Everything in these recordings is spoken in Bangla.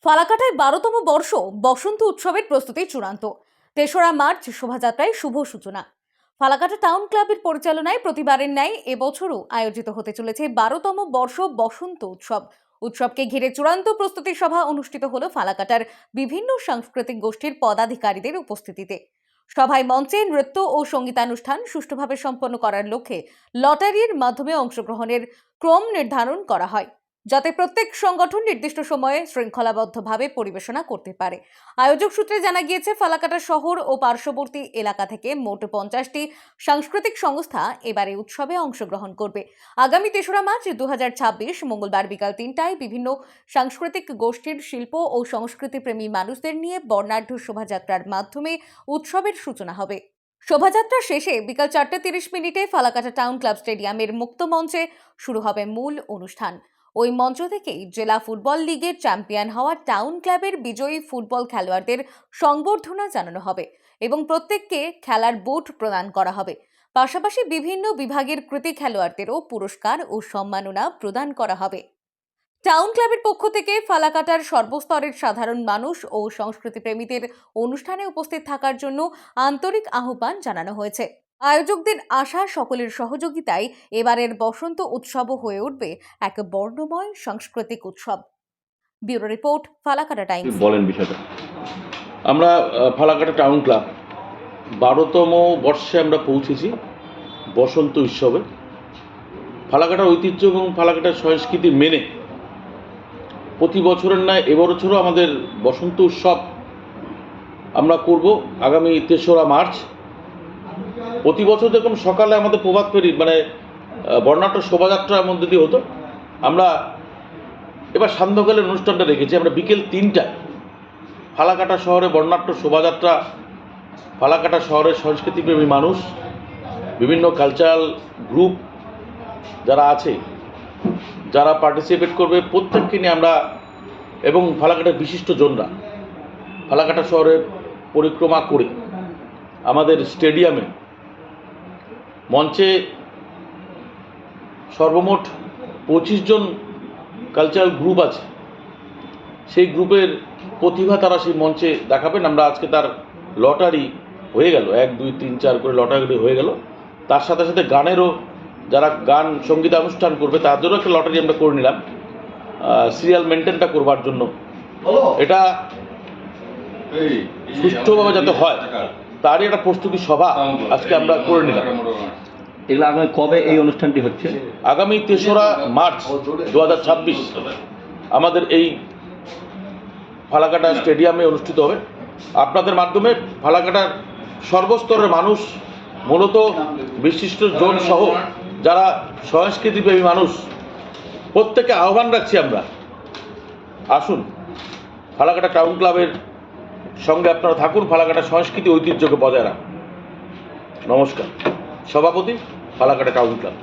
ফালাকাটায় 12তম বর্ষ বসন্ত উৎসবের প্রস্তুতি চূড়ান্ত। ৩রা মার্চ শোভাযাত্রায় শুভ সূচনা। ফালাকাটা টাউন ক্লাবের পরিচালনায় প্রতিবারের ন্যায় এবছরও আয়োজিত হতে চলেছে 12তম বর্ষ বসন্ত উৎসব। উৎসবকে ঘিরে চূড়ান্ত প্রস্তুতি সভা অনুষ্ঠিত হলো ফালাকাটার বিভিন্ন সাংস্কৃতিক গোষ্ঠীর পদাধিকারীদের উপস্থিতিতে। সভায় মঞ্চে নৃত্য ও সঙ্গীতানুষ্ঠান সুষ্ঠুভাবে সম্পন্ন করার লক্ষ্যে লটারির মাধ্যমে অংশগ্রহণের ক্রম নির্ধারণ করা হয়, যাতে প্রত্যেক সংগঠন নির্দিষ্ট সময়ে শৃঙ্খলাবদ্ধভাবে পরিবেশনা করতে পারে। আয়োজক সূত্রে জানা গিয়েছে, ফালাকাটা শহর ও পার্শ্ববর্তী এলাকা থেকে মোট 50টি সাংস্কৃতিক সংস্থা এবারে উৎসবে অংশগ্রহণ করবে। আগামী 3রা মার্চ 2026 মঙ্গলবার বিকাল 3টায় বিভিন্ন সাংস্কৃতিক গোষ্ঠীর শিল্প ও সংস্কৃতিপ্রেমী মানুষদের নিয়ে বর্ণাঢ্য শোভাযাত্রার মাধ্যমে উৎসবের সূচনা হবে। শোভাযাত্রা শেষে বিকাল 4:30 ফালাকাটা টাউন ক্লাব স্টেডিয়ামের মুক্ত মঞ্চে শুরু হবে মূল অনুষ্ঠান। ওই মঞ্চ থেকেই জেলা ফুটবল লিগের চ্যাম্পিয়ন হওয়া টাউন ক্লাবের বিজয়ী ফুটবল খেলোয়াড়দের সংবর্ধনা জানানো হবে এবং প্রত্যেককে খেলার বুট প্রদান করা হবে। পাশাপাশি বিভিন্ন বিভাগের কৃতী খেলোয়াড়দেরও পুরস্কার ও সম্মাননা প্রদান করা হবে। টাউন ক্লাবের পক্ষ থেকে ফালাকাটার সর্বস্তরের সাধারণ মানুষ ও সংস্কৃতিপ্রেমীদের অনুষ্ঠানে উপস্থিত থাকার জন্য আন্তরিক আহ্বান জানানো হয়েছে। আয়োজকদের আশা, সকলের সহযোগিতায় এবারের বসন্ত উৎসব হয়ে উঠবে এক বর্ণময় সাংস্কৃতিক উৎসব। Bureau report, Falakata Times. বলেন বিষয়টা। আমরা ফালাকাটা টাউন ক্লাব 12তম বর্ষে আমরা পৌঁছেছি বসন্ত উৎসবে। ফালাকাটার ঐতিহ্য এবং ফালাকাটার সংস্কৃতি মেনে প্রতি বছরের ন্যায় এবছরও আমাদের বসন্ত উৎসব আমরা করব আগামী 3রা মার্চ। প্রতি বছর যেরকম সকালে আমাদের প্রভাত ফেরি বর্ণাঢ্য শোভাযাত্রার মধ্যে দিয়ে হতো, আমরা এবার সান্ধ্যকালের অনুষ্ঠানটা রেখেছি। আমরা বিকেল 3টায় ফালাকাটা শহরে বর্ণাঢ্য শোভাযাত্রা, ফালাকাটা শহরের সংস্কৃতিপ্রেমী মানুষ, বিভিন্ন কালচারাল গ্রুপ যারা আছে, যারা পার্টিসিপেট করবে প্রত্যেককে নিয়ে আমরা এবং ফালাকাটার বিশিষ্ট জনরা ফালাকাটা শহরে পরিক্রমা করে আমাদের স্টেডিয়ামে মঞ্চে সর্বমোট 25 জন কালচারাল গ্রুপ আছে। সেই গ্রুপের প্রতিভা তারা সেই মঞ্চে দেখাবেন। আমরা আজকে তার লটারি হয়ে গেল, 1, 2, 3, 4 করে লটারি হয়ে গেল। তার সাথে সাথে গানেরও, যারা গান সঙ্গীতানুষ্ঠান করবে তাদেরও একটা লটারি আমরা করে নিলাম সিরিয়াল মেনটেনটা করবার জন্য। এটা সুষ্ঠুভাবে যাতে হয় তারই একটা প্রস্তুতি সভা আজকে আমরা করে নিলাম। এগুলো আগামী কবে এই অনুষ্ঠানটি হচ্ছে? আগামী 3রা মার্চ 2026 আমাদের এই ফালাকাটা স্টেডিয়ামে অনুষ্ঠিত হবে। আপনাদের মাধ্যমে ফালাকাটার সর্বস্তরের মানুষ, মূলত বিশিষ্ট জন সহ যারা সংস্কৃতিপ্রেমী মানুষ, প্রত্যেককে আহ্বান রাখছি আমরা, আসুন ফালাকাটা টাউন ক্লাবের সঙ্গে আপনারা থাকুন, ফালাকাটা সংস্কৃতি ঐতিহ্যকে বজায় রাখুন। নমস্কার। সভাপতি, ফালাকাটা টাউন ক্লাব।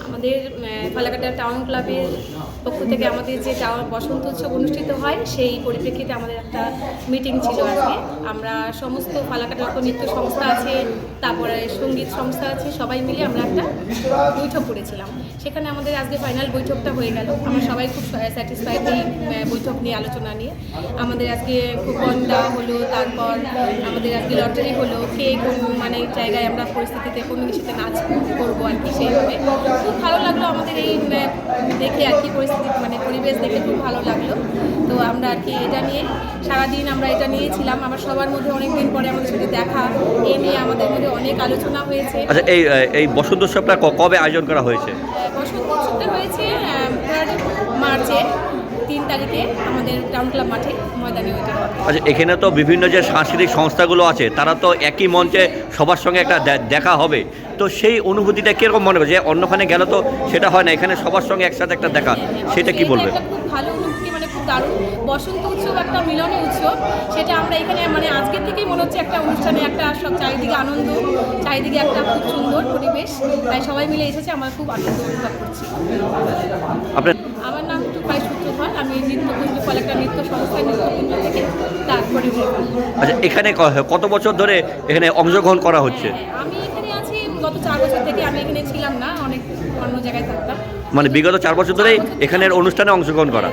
আমাদের ফালাকাটা টাউন ক্লাবের পক্ষ থেকে আমাদের যে বসন্ত উৎসব অনুষ্ঠিত হয়, সেই পরিপ্রেক্ষিতে আমাদের একটা মিটিং ছিল আজকে। আমরা সমস্ত ফালাকাটার নৃত্য সংস্থা আছে, তারপরে সঙ্গীত সংস্থা আছে, সবাই মিলে আমরা একটা বৈঠক করেছিলাম। সেখানে আমাদের আজকে ফাইনাল বৈঠকটা হয়ে গেল। আমরা সবাই খুব স্যাটিসফাইড এই বৈঠক নিয়ে, আলোচনা নিয়ে। আমাদের আজকে কুপন দেওয়া হলো, তারপর আমাদের আজকে লটারি হলো, কে কোন জায়গায় আমরা পরিস্থিতিতে কোনো কিছুতে নাচ করবো আর কি, সেইভাবে খুব ভালো লাগলো আমাদের এই দেখে আর কি, পরিস্থিতি পরিবেশ দেখে খুব ভালো লাগলো। তো আমরা আর কি এটা নিয়ে সারাদিন আমরা এটা নিয়েছিলাম। আমার সবার মধ্যে অনেকদিন পরে আমাদের সাথে দেখা, এ নিয়ে আমাদের মধ্যে অনেক আলোচনা হয়েছে। আচ্ছা, এই বসন্ত উৎসবটা কবে আয়োজন করা হয়েছে? বসন্ত উৎসবটা হয়েছে মার্চের 3 তারিখে আমাদের টাউন ক্লাব মাঠে ময়দানে ওইটা। আচ্ছা, এখানে তো বিভিন্ন যে সাংস্কৃতিক সংস্থাগুলো আছে তারা তো একই মঞ্চে সবার সঙ্গে একটা দেখা হবে, তো সেই অনুভূতিটা কীরকম মনে করছে? অন্যখানে গেলে তো সেটা হয় না, এখানে সবার সঙ্গে একসাথে একটা দেখা, সেটা কি বলবে? খুব ভালো অনুভূতি, খুব দারুণ। বসন্ত উৎসব একটা মিলনী উৎসব, সেটা আমরা এখানে আজকের থেকেই মনে হচ্ছে একটা অনুষ্ঠানে, একটা সব চারিদিকে আনন্দ, চারিদিকে একটা খুব সুন্দর পরিবেশ, তাই সবাই মিলে এসেছে, আমরা খুব আনন্দ অনুভব করছি। আমার নাম টুপাই সূত্রধর, আমি নৃত্যকুঞ্জ ফালাকাটা নৃত্য সংস্থা নৃত্যকুঞ্জ থেকে তারপরে। আচ্ছা, এখানে কত বছর ধরে এখানে অংশগ্রহণ করা হচ্ছে? আমি এখানে আছি গত 4 বছর থেকে। আমি এখানে ছিলাম না, অনেক অন্য জায়গায় থাকতাম। বিগত 4 বছর ধরেই এখানের অনুষ্ঠানে অংশগ্রহণ করা।